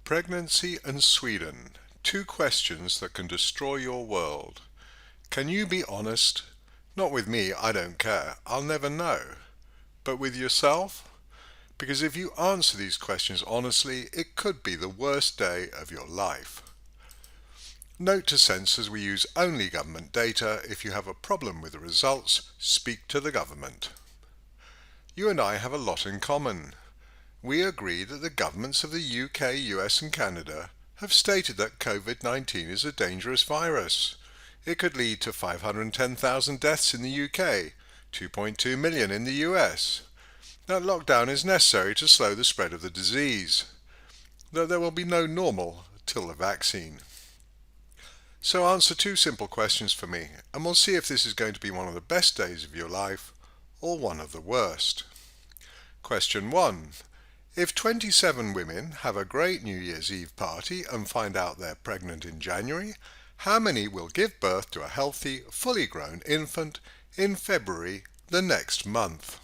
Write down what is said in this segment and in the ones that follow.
Pregnancy and Sweden. Two questions that can destroy your world. Can you be honest? Not with me, I don't care. I'll never know. But with yourself? Because if you answer these questions honestly, it could be the worst day of your life. Note to censors, we use only government data. If you have a problem with the results, speak to the government. You and I have a lot in common. We agree that the governments of the UK, US and Canada have stated that Covid-19 is a dangerous virus. It could lead to 510,000 deaths in the UK, 2.2 million in the US. That lockdown is necessary to slow the spread of the disease, though there will be no normal till the vaccine. So answer two simple questions for me, and we'll see if this is going to be one of the best days of your life or one of the worst. Question 1. If 27 women have a great New Year's Eve party and find out they're pregnant in January, how many will give birth to a healthy, fully grown infant in February the next month?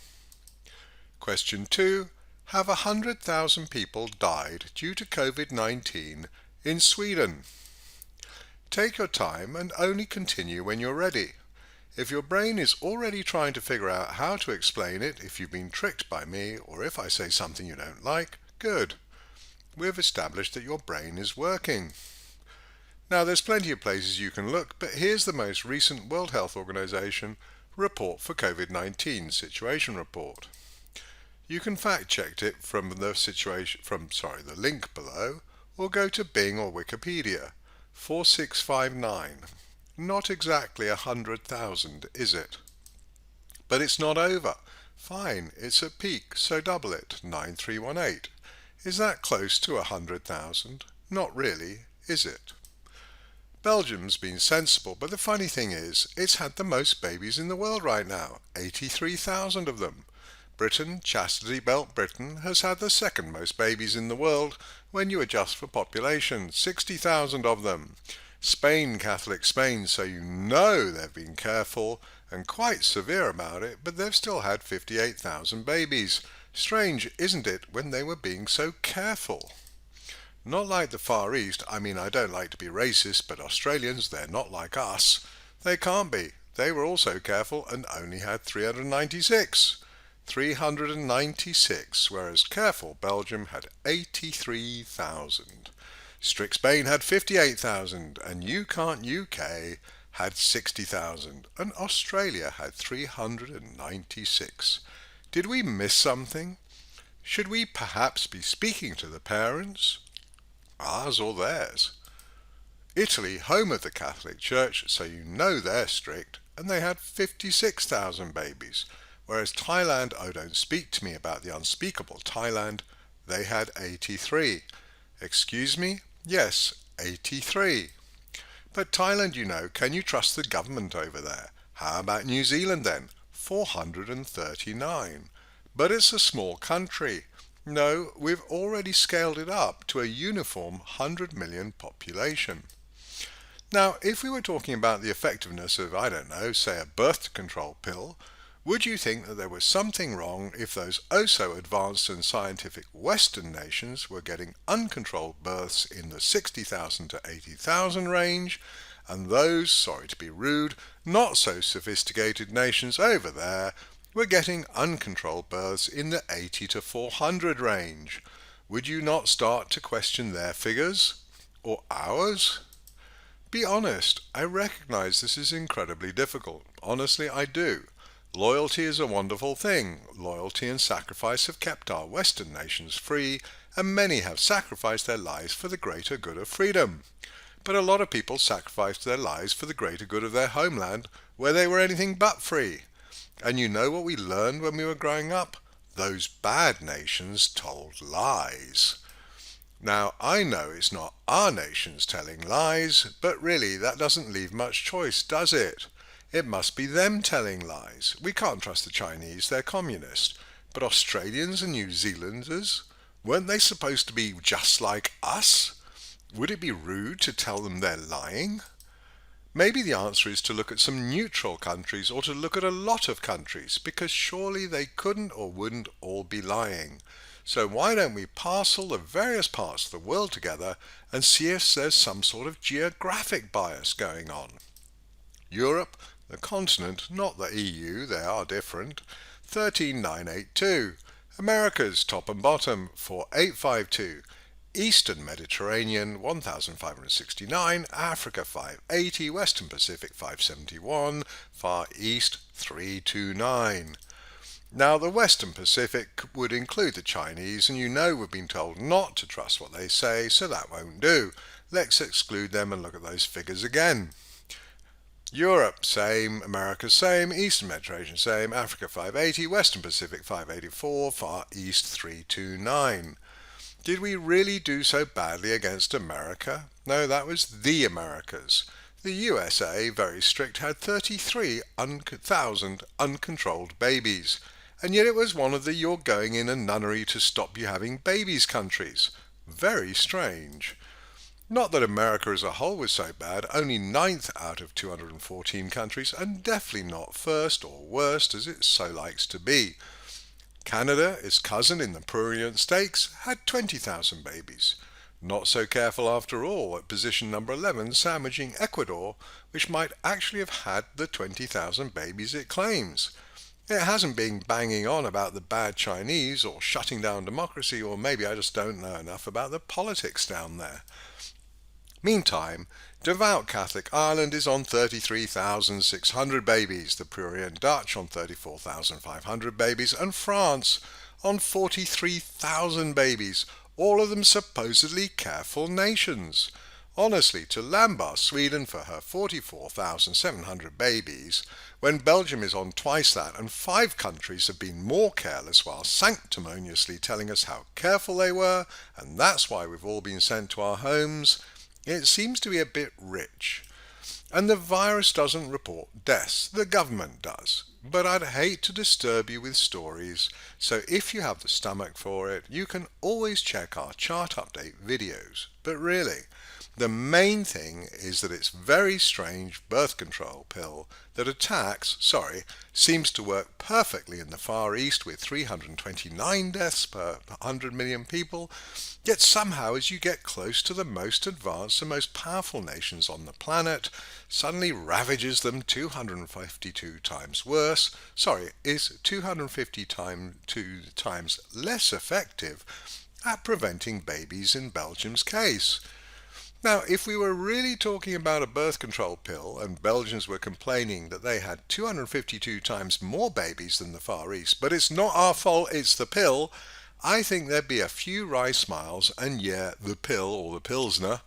Question 2. Have 100,000 people died due to Covid-19 in Sweden? Take your time and only continue when you're ready. If your brain is already trying to figure out how to explain it, if you've been tricked by me, or if I say something you don't like, good. We've established that your brain is working. Now there's plenty of places you can look, but here's the most recent World Health Organization report for Covid-19 situation report. You can fact check it from the link below, or go to Bing or Wikipedia. 4659. Not exactly 100,000, is it? But it's not over. Fine, it's at peak, so double it, 9318. Is that close to 100,000? Not really, is it? Belgium's been sensible, but the funny thing is, it's had the most babies in the world right now, 83,000 of them. Britain, Chastity Belt Britain, has had the second most babies in the world when you adjust for population, 60,000 of them. Spain, Catholic Spain, so you know they've been careful and quite severe about it, but they've still had 58,000 babies. Strange, isn't it, when they were being so careful? Not like the Far East. I mean, I don't like to be racist, but Australians, they're not like us. They can't be. They were also careful and only had 396. 396, whereas careful Belgium had 83,000. Strict Spain had 58,000, and You Can't UK had 60,000, and Australia had 396. Did we miss something? Should we perhaps be speaking to the parents? Ours or theirs? Italy, home of the Catholic Church, so you know they're strict, and they had 56,000 babies, whereas Thailand, oh don't speak to me about the unspeakable Thailand, they had 83. Excuse me? Yes, 83. But Thailand, you know, can you trust the government over there? How about New Zealand then? 439. But it's a small country. No, we've already scaled it up to a uniform 100 million population. Now, if we were talking about the effectiveness of, I don't know, say a birth control pill, would you think that there was something wrong if those oh-so-advanced and scientific Western nations were getting uncontrolled births in the 60,000 to 80,000 range, and those, sorry to be rude, not-so-sophisticated nations over there were getting uncontrolled births in the 80 to 400 range? Would you not start to question their figures? Or ours? Be honest, I recognize this is incredibly difficult. Honestly, I do. Loyalty is a wonderful thing. Loyalty and sacrifice have kept our Western nations free, and many have sacrificed their lives for the greater good of freedom. But a lot of people sacrificed their lives for the greater good of their homeland, where they were anything but free. And you know what we learned when we were growing up? Those bad nations told lies. Now, I know it's not our nations telling lies, but really that doesn't leave much choice, does it? It must be them telling lies. We can't trust the Chinese, they're communist. But Australians and New Zealanders, weren't they supposed to be just like us? Would it be rude to tell them they're lying? Maybe the answer is to look at some neutral countries, or to look at a lot of countries, because surely they couldn't or wouldn't all be lying. So why don't we parcel the various parts of the world together and see if there's some sort of geographic bias going on? Europe, the continent, not the EU, they are different, 13982. Americas, top and bottom, 4852. Eastern Mediterranean, 1569. Africa, 580. Western Pacific, 571. Far East, 329. Now, the Western Pacific would include the Chinese, and you know we've been told not to trust what they say, so that won't do. Let's exclude them and look at those figures again. Europe, same. America, same. Eastern Mediterranean, same. Africa, 580. Western Pacific, 584. Far East, 329. Did we really do so badly against America? No, that was the Americas. The USA, very strict, had 33,000 uncontrolled babies. And yet it was one of the "you're going in a nunnery to stop you having babies" countries. Very strange. Not that America as a whole was so bad, only ninth out of 214 countries, and definitely not first or worst as it so likes to be. Canada, its cousin in the prurient stakes, had 20,000 babies. Not so careful after all at position number 11, sandwiching Ecuador, which might actually have had the 20,000 babies it claims. It hasn't been banging on about the bad Chinese or shutting down democracy, or maybe I just don't know enough about the politics down there. Meantime, devout Catholic Ireland is on 33,600 babies, the prurient Dutch on 34,500 babies, and France on 43,000 babies, all of them supposedly careful nations. Honestly, to lambast Sweden for her 44,700 babies, when Belgium is on twice that and 5 countries have been more careless while sanctimoniously telling us how careful they were, and that's why we've all been sent to our homes, it seems to be a bit rich. And the virus doesn't report deaths, the government does. But I'd hate to disturb you with stories, so if you have the stomach for it, you can always check our chart update videos. But really, the main thing is that it's very strange birth control pill that seems to work perfectly in the Far East with 329 deaths per 100 million people, yet somehow as you get close to the most advanced and most powerful nations on the planet, suddenly ravages them 252 times worse, is 252 times less effective at preventing babies in Belgium's case. Now, if we were really talking about a birth control pill and Belgians were complaining that they had 252 times more babies than the Far East, but it's not our fault, it's the pill, I think there'd be a few wry smiles and yeah, the pill or the Pilsner.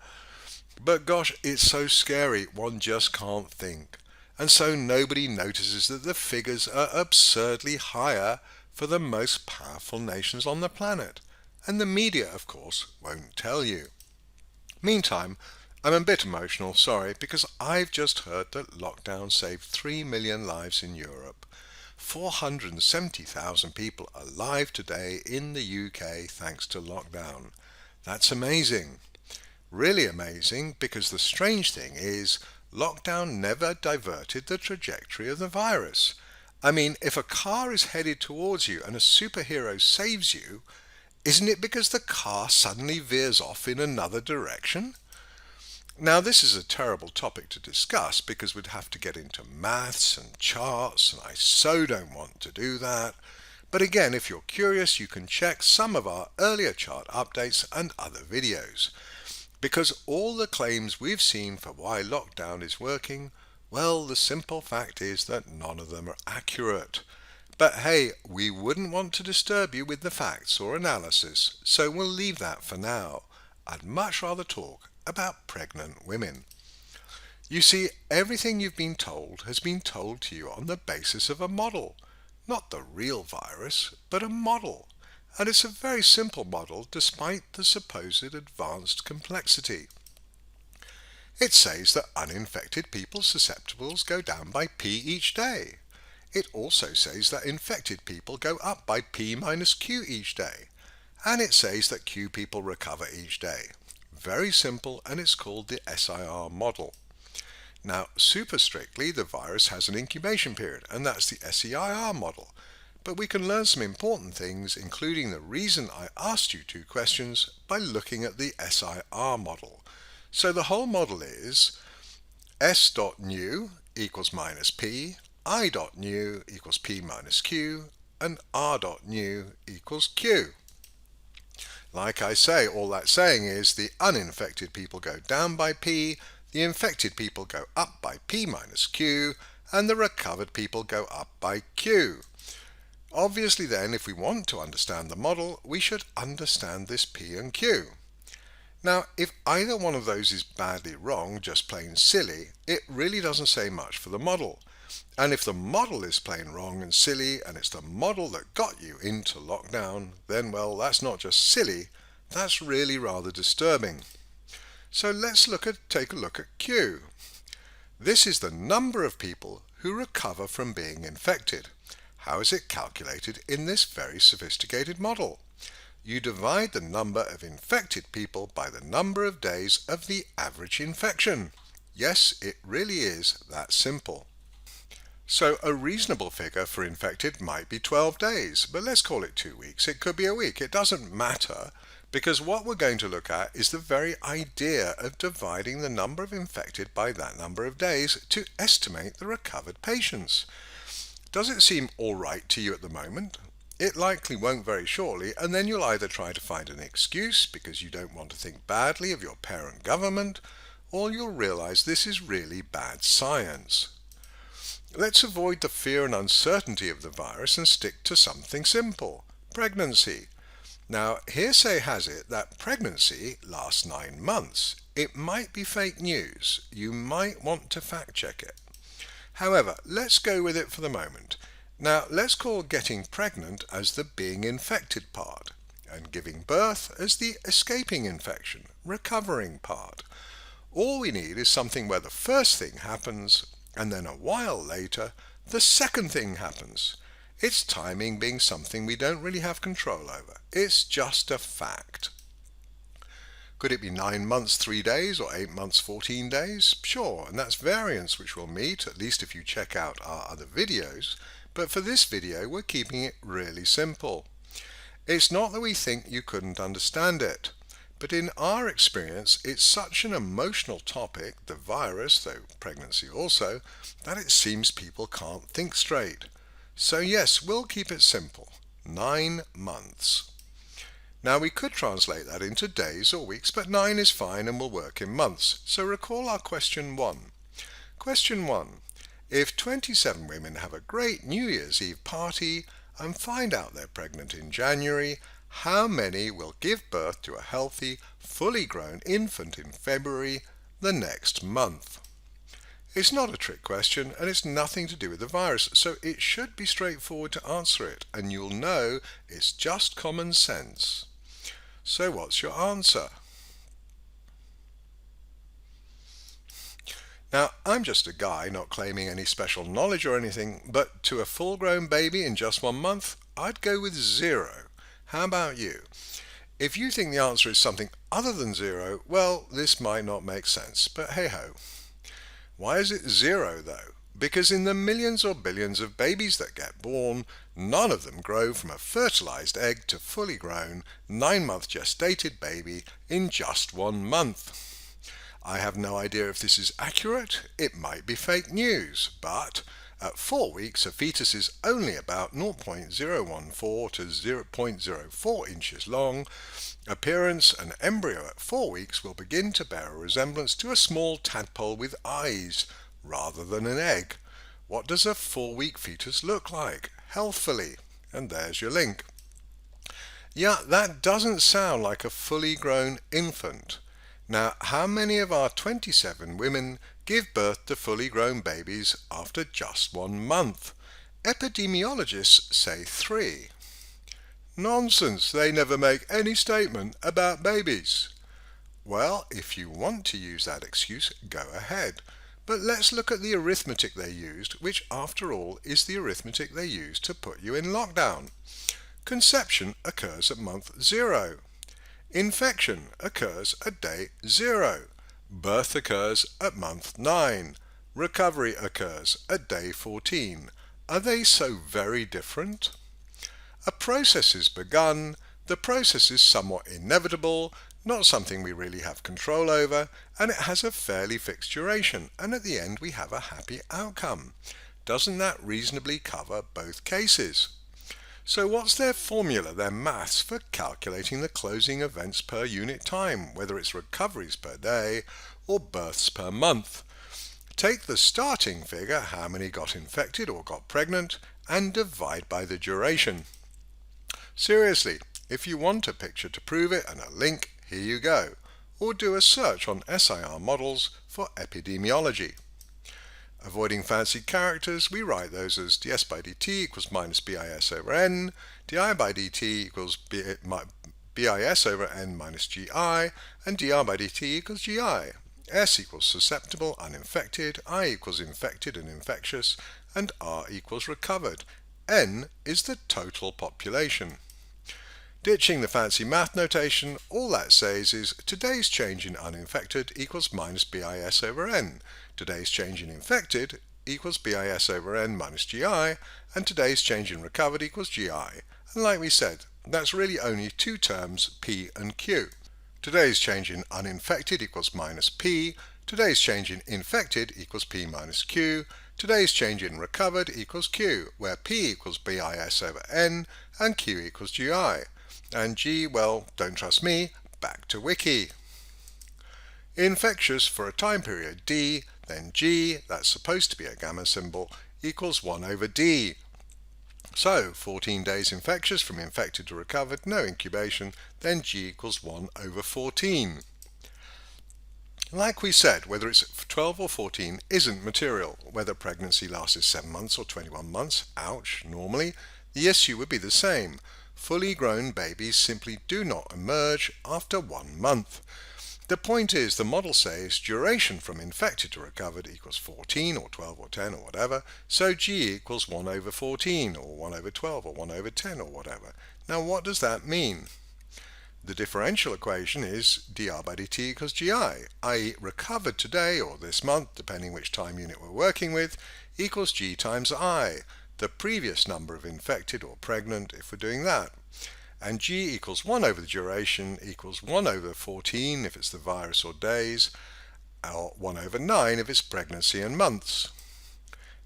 But gosh, it's so scary, one just can't think. And so nobody notices that the figures are absurdly higher for the most powerful nations on the planet. And the media, of course, won't tell you. Meantime, I'm a bit emotional, because I've just heard that lockdown saved 3 million lives in Europe. 470,000 people alive today in the UK thanks to lockdown. That's amazing. Really amazing, because the strange thing is, lockdown never diverted the trajectory of the virus. I mean, if a car is headed towards you and a superhero saves you, isn't it because the car suddenly veers off in another direction? Now, this is a terrible topic to discuss because we'd have to get into maths and charts, and I so don't want to do that. But again, if you're curious, you can check some of our earlier chart updates and other videos. Because all the claims we've seen for why lockdown is working, well, the simple fact is that none of them are accurate. But hey, we wouldn't want to disturb you with the facts or analysis, so we'll leave that for now. I'd much rather talk about pregnant women. You see, everything you've been told has been told to you on the basis of a model. Not the real virus, but a model. And it's a very simple model despite the supposed advanced complexity. It says that uninfected people's susceptibles go down by p each day. It also says that infected people go up by p minus q each day. And it says that q people recover each day. Very simple, and it's called the SIR model. Now, super strictly, the virus has an incubation period, and that's the SEIR model. but we can learn some important things, including the reason I asked you 2 questions, by looking at the SIR model. So the whole model is S.new equals minus P, I.new equals P minus Q, and R.new equals Q. Like I say, all that's saying is the uninfected people go down by P, the infected people go up by P minus Q, and the recovered people go up by Q. Obviously then, if we want to understand the model, we should understand this P and Q. Now, if either one of those is badly wrong, just plain silly, it really doesn't say much for the model. And if the model is plain wrong and silly, and it's the model that got you into lockdown, then, well, that's not just silly, that's really rather disturbing. So let's take a look at Q. This is the number of people who recover from being infected. How is it calculated in this very sophisticated model? You divide the number of infected people by the number of days of the average infection. Yes, it really is that simple. So a reasonable figure for infected might be 12 days, but let's call it 2 weeks. It could be a week. It doesn't matter, because what we're going to look at is the very idea of dividing the number of infected by that number of days to estimate the recovered patients. Does it seem all right to you at the moment? It likely won't very shortly, and then you'll either try to find an excuse because you don't want to think badly of your parent government, or you'll realize this is really bad science. Let's avoid the fear and uncertainty of the virus and stick to something simple: pregnancy. Now, hearsay has it that pregnancy lasts 9 months. It might be fake news. You might want to fact check it. However, let's go with it for the moment. Now, let's call getting pregnant as the being infected part, and giving birth as the escaping infection, recovering part. All we need is something where the first thing happens, and then a while later, the second thing happens. It's timing being something we don't really have control over. It's just a fact. Could it be 9 months 3 days or 8 months 14 days? Sure, and that's variance which we'll meet, at least if you check out our other videos. But for this video, we're keeping it really simple. It's not that we think you couldn't understand it, but in our experience, it's such an emotional topic, the virus, though pregnancy also, that it seems people can't think straight. So yes, we'll keep it simple. 9 months. Now we could translate that into days or weeks, but 9 is fine and will work in months. So recall our question 1. Question 1. If 27 women have a great New Year's Eve party and find out they're pregnant in January, how many will give birth to a healthy, fully grown infant in February, the next month? It's not a trick question, and it's nothing to do with the virus, so it should be straightforward to answer it, and you'll know it's just common sense. So what's your answer? Now, I'm just a guy not claiming any special knowledge or anything, but to a full-grown baby in just 1 month, I'd go with 0. How about you? If you think the answer is something other than 0, well, this might not make sense, but hey-ho. Why is it 0 though? Because in the millions or billions of babies that get born, none of them grow from a fertilized egg to fully grown, 9-month gestated baby in just 1 month. I have no idea if this is accurate. It might be fake news, but at 4 weeks a fetus is only about 0.014 to 0.04 inches long. Appearance: an embryo at 4 weeks will begin to bear a resemblance to a small tadpole with eyes rather than an egg. What does a 4-week fetus look like, healthfully? And there's your link. Yeah, that doesn't sound like a fully grown infant. Now, how many of our 27 women give birth to fully grown babies after just 1 month? Epidemiologists say 3. Nonsense, they never make any statement about babies. Well, if you want to use that excuse, go ahead. But let's look at the arithmetic they used, which after all is the arithmetic they used to put you in lockdown. Conception occurs at month 0. Infection occurs at day 0. Birth occurs at month 9. Recovery occurs at day 14. Are they so very different? A process is begun. The process is somewhat inevitable, not something we really have control over, and it has a fairly fixed duration, and at the end we have a happy outcome. Doesn't that reasonably cover both cases? So what's their formula, their maths, for calculating the closing events per unit time, whether it's recoveries per day or births per month? Take the starting figure, how many got infected or got pregnant, and divide by the duration. Seriously, if you want a picture to prove it and a link, here you go. Or do a search on SIR models for epidemiology. Avoiding fancy characters, we write those as ds by dt equals minus bis over n, di by dt equals bis over n minus gi, and dr by dt equals gi. S equals susceptible, uninfected, I equals infected and infectious, and R equals recovered. N is the total population. Ditching the fancy math notation, all that says is today's change in uninfected equals minus bis over n, today's change in infected equals bis over n minus gi, and today's change in recovered equals gi. And like we said, that's really only two terms, P and Q. Today's change in uninfected equals minus P, today's change in infected equals P minus Q, today's change in recovered equals Q, where P equals bis over n and Q equals gi. And G, well, don't trust me, back to Wiki. Infectious for a time period D, then G, that's supposed to be a gamma symbol, equals 1 over D. So, 14 days infectious from infected to recovered, no incubation, then G equals 1 over 14. Like we said, whether it's 12 or 14 isn't material. Whether pregnancy lasted 7 months or 21 months, ouch, normally, the issue would be the same. Fully grown babies simply do not emerge after 1 month. The point is, the model says duration from infected to recovered equals 14 or 12 or 10 or whatever, so G equals 1 over 14 or 1 over 12 or 1 over 10 or whatever. Now what does that mean? The differential equation is dr by dt equals gi, i.e. recovered today or this month, depending which time unit we're working with, equals g times I, the previous number of infected or pregnant if we're doing that. And G equals 1 over the duration equals 1 over 14 if it's the virus or days, or 1 over 9 if it's pregnancy and months.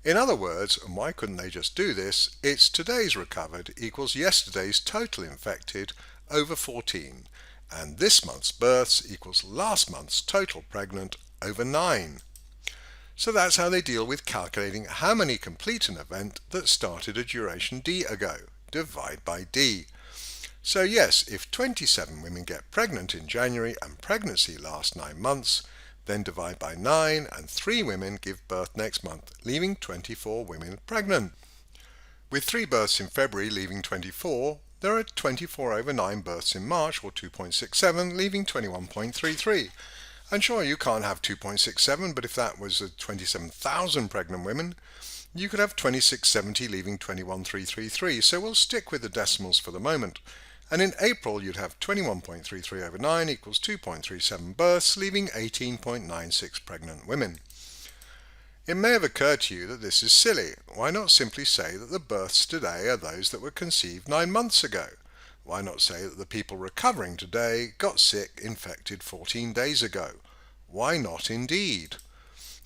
In other words, and why couldn't they just do this, it's today's recovered equals yesterday's total infected over 14, and this month's births equals last month's total pregnant over 9. So that's how they deal with calculating how many complete an event that started a duration D ago. Divide by D. So yes, if 27 women get pregnant in January and pregnancy lasts 9 months, then divide by 9 and 3 women give birth next month, leaving 24 women pregnant. With 3 births in February leaving 24, there are 24 over 9 births in March, or 2.67, leaving 21.33. And sure, you can't have 2.67, but if that was 27,000 pregnant women, you could have 2670 leaving 21,333, so we'll stick with the decimals for the moment. And in April you'd have 21.33 over 9 equals 2.37 births, leaving 18.96 pregnant women. It may have occurred to you that this is silly. Why not simply say that the births today are those that were conceived 9 months ago? Why not say that the people recovering today got sick, infected 14 days ago? Why not indeed?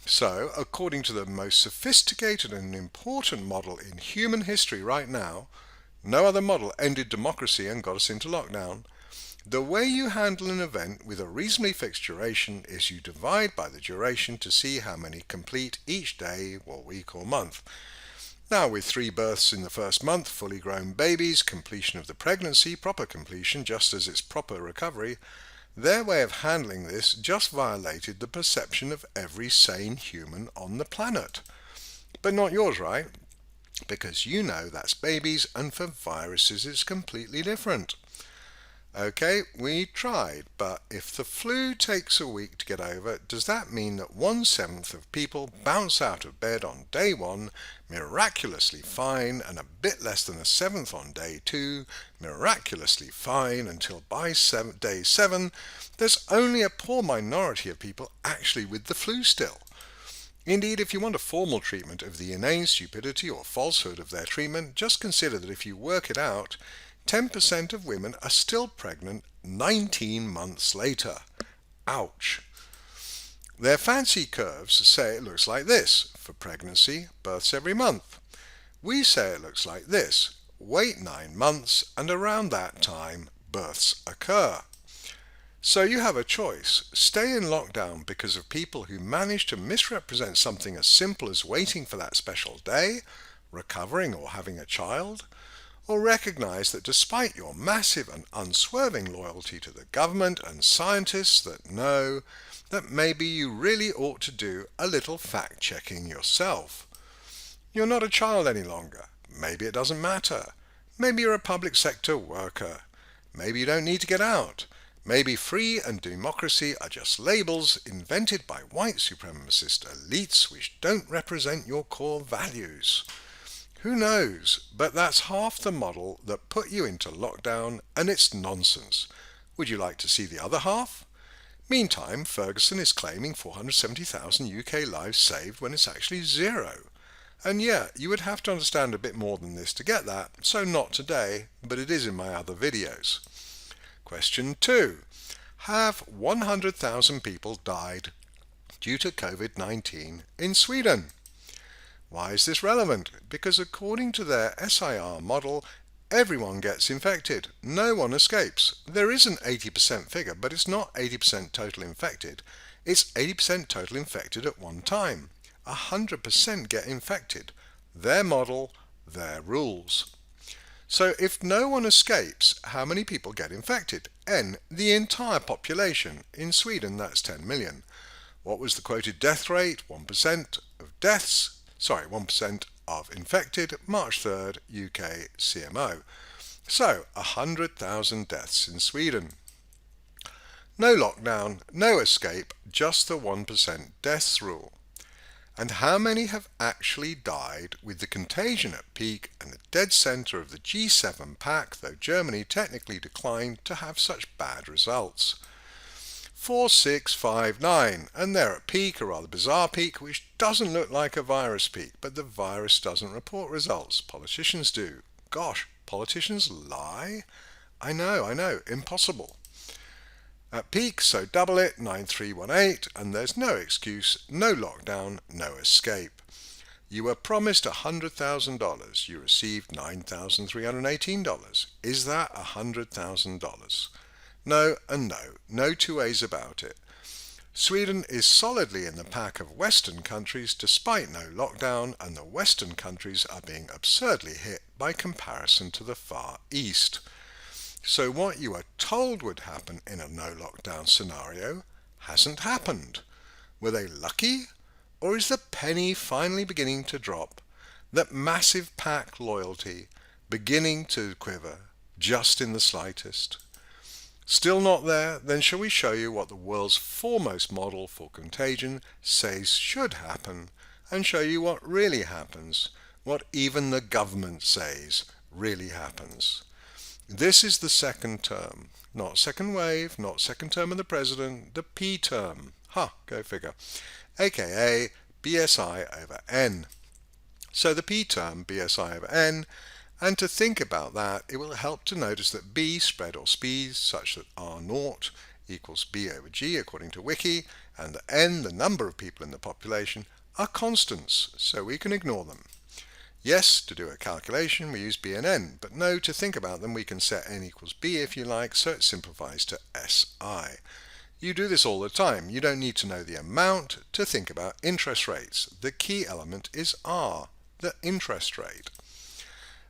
So, according to the most sophisticated and important model in human history right now, no other model ended democracy and got us into lockdown, the way you handle an event with a reasonably fixed duration is you divide by the duration to see how many complete each day, or week or month. Now, with 3 births in the first month, fully grown babies, completion of the pregnancy, proper completion just as it's proper recovery, their way of handling this just violated the perception of every sane human on the planet. But not yours, right? Because you know that's babies, and for viruses it's completely different. Okay, we tried, but if the flu takes a week to get over, does that mean that 1/7 of people bounce out of bed on day 1 miraculously fine, and a bit less than 1/7 on day 2 miraculously fine, until by day 7 there's only a poor minority of people actually with the flu still? Indeed, if you want a formal treatment of the inane stupidity or falsehood of their treatment, just consider that if you work it out, 10% of women are still pregnant 19 months later. Ouch. Their fancy curves say it looks like this for pregnancy, births every month. We say it looks like this. Wait 9 months and around that time births occur. So you have a choice. Stay in lockdown because of people who manage to misrepresent something as simple as waiting for that special day, recovering or having a child, or recognize that despite your massive and unswerving loyalty to the government and scientists that know, that maybe you really ought to do a little fact-checking yourself. You're not a child any longer. Maybe it doesn't matter. Maybe you're a public sector worker. Maybe you don't need to get out. Maybe free and democracy are just labels invented by white supremacist elites which don't represent your core values. Who knows? But that's half the model that put you into lockdown, and it's nonsense. Would you like to see the other half? Meantime, Ferguson is claiming 470,000 UK lives saved when it's actually zero. And yeah, you would have to understand a bit more than this to get that, so not today, but it is in my other videos. Question 2. Have 100,000 people died due to Covid-19 in Sweden? Why is this relevant? Because according to their SIR model, everyone gets infected. No one escapes. There is an 80% figure, but it's not 80% total infected. It's 80% total infected at one time. 100% get infected. Their model, their rules. So if no one escapes, how many people get infected? N, the entire population. In Sweden, that's 10 million. What was the quoted death rate? 1% of deaths. 1% of infected, March 3rd, UK CMO. So, 100,000 deaths in Sweden. No lockdown, no escape, just the 1% deaths rule. And how many have actually died with the contagion at peak and the dead centre of the G7 pack, though Germany technically declined to have such bad results? 4, 6, 5, 9, and they're at peak, a rather bizarre peak, which doesn't look like a virus peak, but the virus doesn't report results. Politicians do. Gosh, politicians lie? I know, impossible. At peak, so double it, 9318, and there's no excuse, no lockdown, no escape. You were promised $100,000. You received $9,318. Is that $100,000? No and no. No two ways about it. Sweden is solidly in the pack of Western countries despite no lockdown, and the Western countries are being absurdly hit by comparison to the Far East. So what you were told would happen in a no-lockdown scenario hasn't happened. Were they lucky? Or is the penny finally beginning to drop? That massive pack loyalty beginning to quiver just in the slightest? Still not there? Then shall we show you what the world's foremost model for contagion says should happen, and show you what really happens, what even the government says really happens. This is the second term, not second wave, not second term of the president, the P term. Go figure. AKA BSI over N. So the P term, BSI over N, and to think about that, it will help to notice that B, spread or speed, such that R0 equals B over G according to Wiki, and the N, the number of people in the population, are constants, so we can ignore them. Yes, to do a calculation we use B and N, but no, to think about them we can set N equals B if you like, so it simplifies to SI. You do this all the time. You don't need to know the amount to think about interest rates. The key element is R, the interest rate.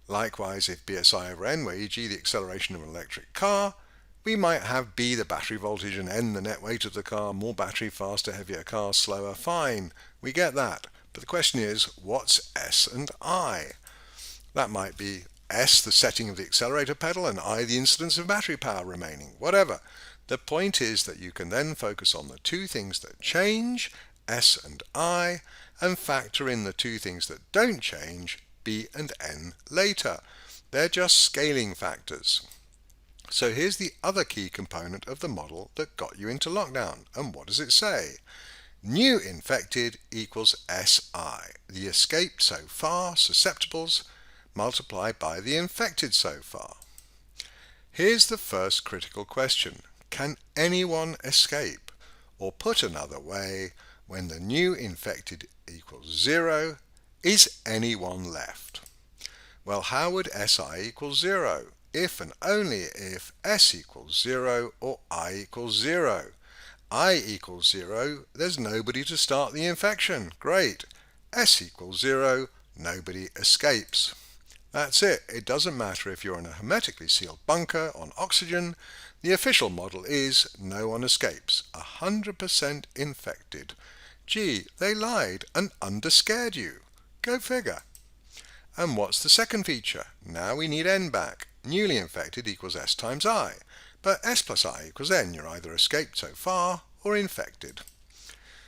Likewise, if BSI over N were e.g. the acceleration of an electric car, we might have B the battery voltage and N the net weight of the car, more battery, faster, heavier car, slower, fine. We get that. But the question is, what's S and I? That might be S the setting of the accelerator pedal and I the incidence of battery power remaining, whatever. The point is that you can then focus on the two things that change, S and I, and factor in the two things that don't change, B and N, later. They're just scaling factors. So here's the other key component of the model that got you into lockdown. And what does it say? New infected equals SI, the escaped so far susceptibles multiplied by the infected so far. Here's the first critical question. Can anyone escape? Or put another way, when the new infected equals 0, is anyone left? Well, how would SI equal 0? If and only if S equals 0 or I equals 0. I equals 0, there's nobody to start the infection. Great. S equals 0, nobody escapes. That's it. It doesn't matter if you're in a hermetically sealed bunker on oxygen. The official model is no one escapes. 100% infected. Gee, they lied and underscared you. Go figure. And what's the second feature? Now we need N back. Newly infected equals S times I. But S plus I equals N. You're either escaped so far or infected.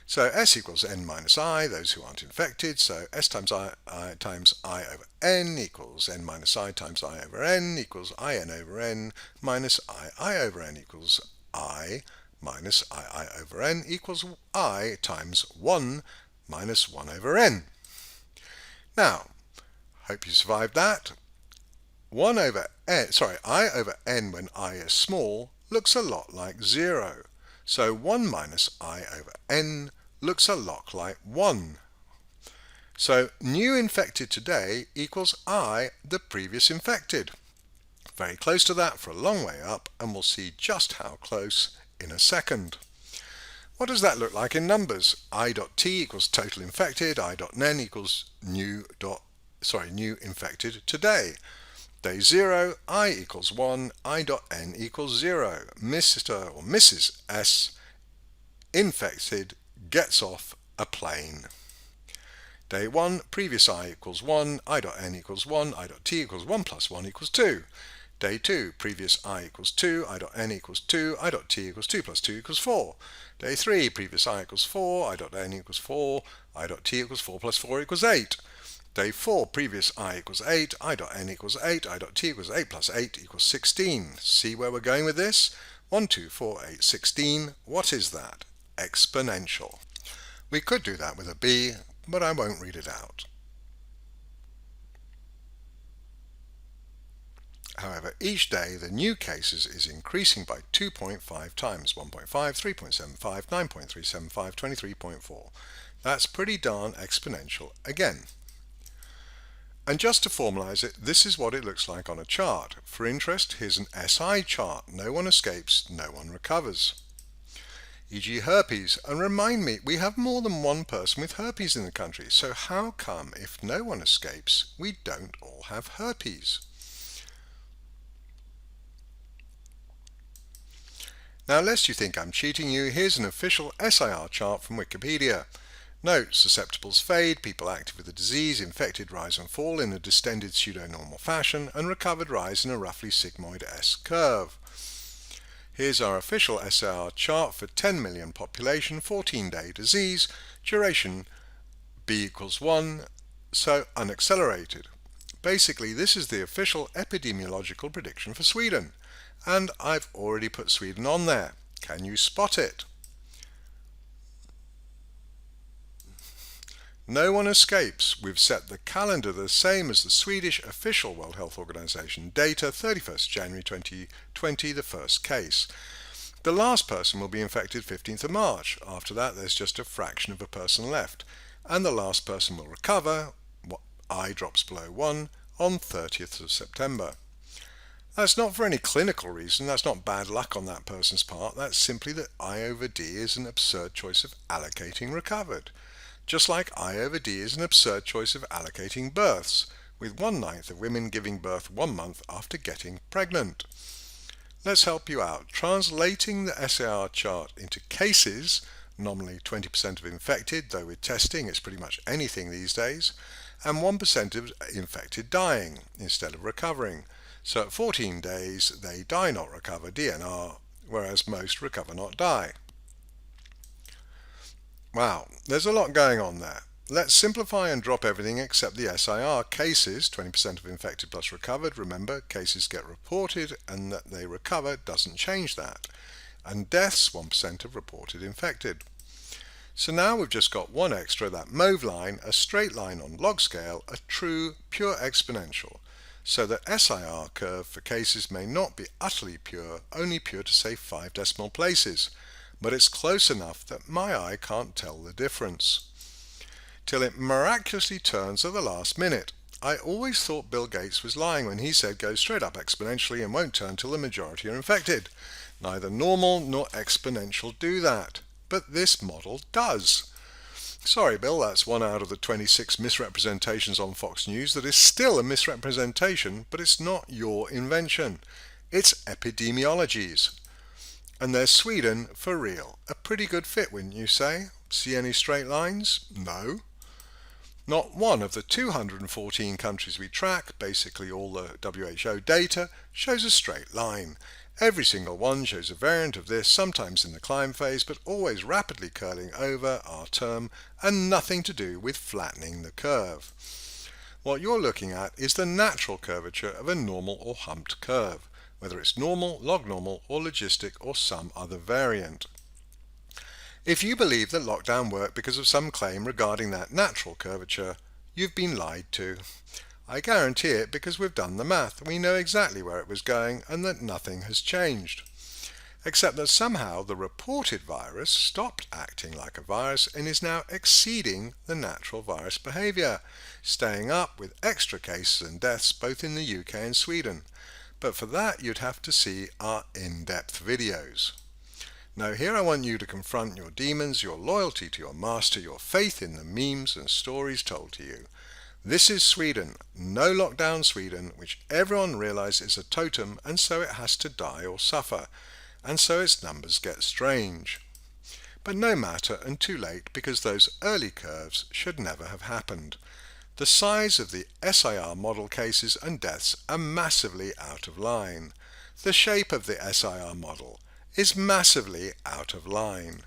So S equals N minus I, those who aren't infected. So S times I times I over N equals N minus I times I over N equals IN over N minus I over N equals I minus I over N equals I times 1 minus 1 over N. Now, hope you survived that. I over N when I is small looks a lot like 0. So 1 minus I over N looks a lot like 1. So new infected today equals I, the previous infected. Very close to that for a long way up, and we'll see just how close in a second. What does that look like in numbers? I.T equals total infected, I.N equals new infected today. Day 0, I equals 1, I.N equals 0. Mr. or Mrs. S, infected, gets off a plane. Day 1, previous I equals 1, I.N equals 1, I.T equals 1 plus 1 equals 2. Day 2, previous I equals 2, I.N equals 2, I.T equals 2 plus 2 equals 4. Day 3, previous I equals 4, I.N equals 4, I.T equals 4 plus 4 equals 8. Day 4, previous I equals 8, I.N equals 8, I.T equals 8 plus 8 equals 16. See where we're going with this? 1, 2, 4, 8, 16. What is that? Exponential. We could do that with a B, but I won't read it out. However, each day the new cases is increasing by 2.5 times, 1.5, 3.75, 9.375, 23.4. That's pretty darn exponential again. And just to formalize it, this is what it looks like on a chart. For interest, here's an SI chart. No one escapes, no one recovers. E.g. herpes. And remind me, we have more than one person with herpes in the country. So how come, if no one escapes, we don't all have herpes? Now, lest you think I'm cheating you, here's an official SIR chart from Wikipedia. Note, susceptibles fade, people active with the disease, infected rise and fall in a distended pseudo-normal fashion, and recovered rise in a roughly sigmoid S curve. Here's our official SIR chart for 10 million population, 14-day disease, duration B equals 1, so unaccelerated. Basically, this is the official epidemiological prediction for Sweden, and I've already put Sweden on there. Can you spot it? No one escapes. We've set the calendar the same as the Swedish official World Health Organization data, 31st January 2020, the first case. The last person will be infected 15th of March. After that, there's just a fraction of a person left. And the last person will recover, I drops below 1, on 30th of September. That's not for any clinical reason. That's not bad luck on that person's part. That's simply that I over D is an absurd choice of allocating recovered. Just like I over D is an absurd choice of allocating births, with 1/9 of women giving birth 1 month after getting pregnant. Let's help you out. Translating the SAR chart into cases, nominally 20% of infected, though with testing it's pretty much anything these days, and 1% of infected dying instead of recovering. So at 14 days they die not recover, DNR, whereas most recover not die. Wow, there's a lot going on there. Let's simplify and drop everything except the SIR. Cases, 20% of infected plus recovered. Remember, cases get reported and that they recover doesn't change that. And deaths, 1% of reported infected. So now we've just got one extra, that mauve line, a straight line on log scale, a true pure exponential. So the SIR curve for cases may not be utterly pure, only pure to say 5 decimal places, but it's close enough that my eye can't tell the difference. Till it miraculously turns at the last minute. I always thought Bill Gates was lying when he said go straight up exponentially and won't turn till the majority are infected. Neither normal nor exponential do that, but this model does. Sorry, Bill, that's one out of the 26 misrepresentations on Fox News that is still a misrepresentation, but it's not your invention. It's epidemiology's. And there's Sweden for real. A pretty good fit, wouldn't you say? See any straight lines? No. Not one of the 214 countries we track, basically all the WHO data, shows a straight line. Every single one shows a variant of this, sometimes in the climb phase, but always rapidly curling over our term, and nothing to do with flattening the curve. What you're looking at is the natural curvature of a normal or humped curve, whether it's normal, log normal, or logistic, or some other variant. If you believe that lockdown worked because of some claim regarding that natural curvature, you've been lied to. I guarantee it because we've done the math. We know exactly where it was going and that nothing has changed. Except that somehow the reported virus stopped acting like a virus and is now exceeding the natural virus behaviour, staying up with extra cases and deaths both in the UK and Sweden. But for that you'd have to see our in-depth videos. Now here I want you to confront your demons, your loyalty to your master, your faith in the memes and stories told to you. This is Sweden, no lockdown Sweden, which everyone realizes is a totem and so it has to die or suffer, and so its numbers get strange. But no matter, and too late, because those early curves should never have happened. The size of the SIR model cases and deaths are massively out of line. The shape of the SIR model is massively out of line.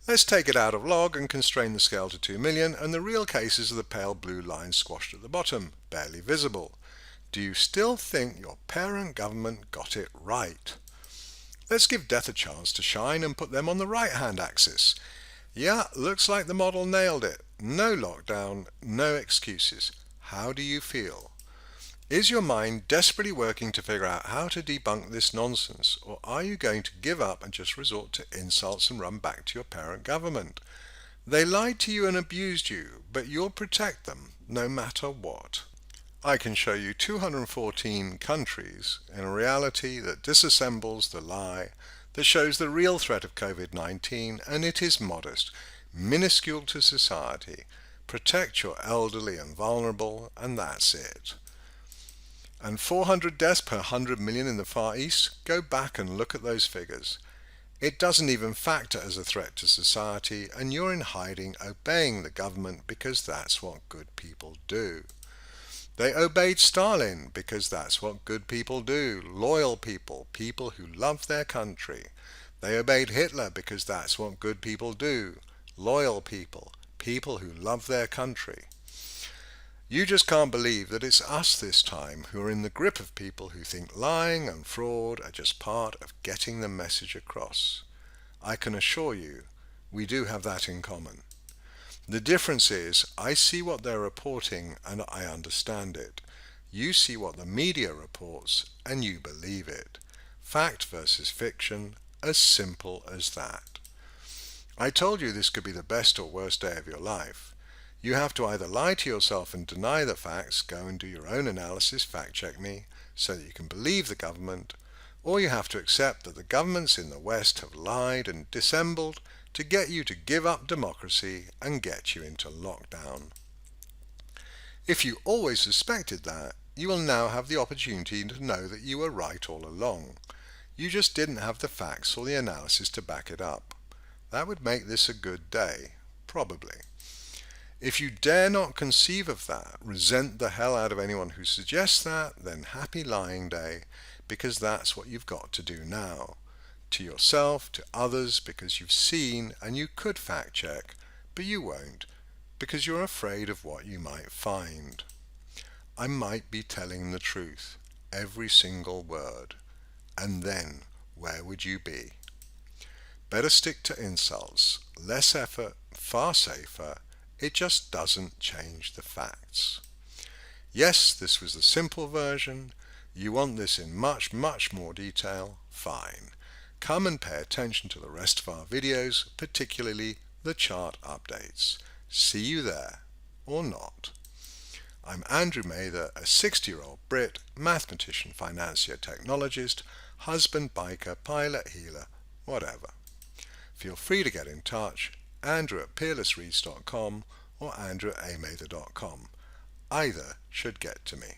Let's take it out of log and constrain the scale to 2 million, and the real cases are the pale blue line squashed at the bottom, barely visible. Do you still think your parent government got it right? Let's give death a chance to shine and put them on the right-hand axis. Yeah, looks like the model nailed it. No lockdown, no excuses. How do you feel? Is your mind desperately working to figure out how to debunk this nonsense, or are you going to give up and just resort to insults and run back to your parent government? They lied to you and abused you, but you'll protect them no matter what. I can show you 214 countries in a reality that disassembles the lie, that shows the real threat of Covid-19, and it is modest, minuscule to society. Protect your elderly and vulnerable, and that's it. And 400 deaths per 100 million in the Far East? Go back and look at those figures. It doesn't even factor as a threat to society, and you're in hiding obeying the government because that's what good people do. They obeyed Stalin because that's what good people do, loyal people, people who love their country. They obeyed Hitler because that's what good people do, loyal people, people who love their country. You just can't believe that it's us this time who are in the grip of people who think lying and fraud are just part of getting the message across. I can assure you, we do have that in common. The difference is, I see what they're reporting and I understand it. You see what the media reports and you believe it. Fact versus fiction, as simple as that. I told you this could be the best or worst day of your life. You have to either lie to yourself and deny the facts, go and do your own analysis, fact check me, so that you can believe the government, or you have to accept that the governments in the West have lied and dissembled to get you to give up democracy and get you into lockdown. If you always suspected that, you will now have the opportunity to know that you were right all along. You just didn't have the facts or the analysis to back it up. That would make this a good day, probably. If you dare not conceive of that, resent the hell out of anyone who suggests that, then happy lying day, because that's what you've got to do now. To yourself, to others, because you've seen and you could fact check, but you won't, because you're afraid of what you might find. I might be telling the truth, every single word, and then where would you be? Better stick to insults, less effort, far safer. It just doesn't change the facts. Yes, this was the simple version. You want this in much, much more detail? Fine. Come and pay attention to the rest of our videos, particularly the chart updates. See you there, or not. I'm Andrew Mather, a 60-year-old Brit, mathematician, financier, technologist, husband, biker, pilot, healer, whatever. Feel free to get in touch, andrew@peerlessreads.com or andrew@amather.com. Either should get to me.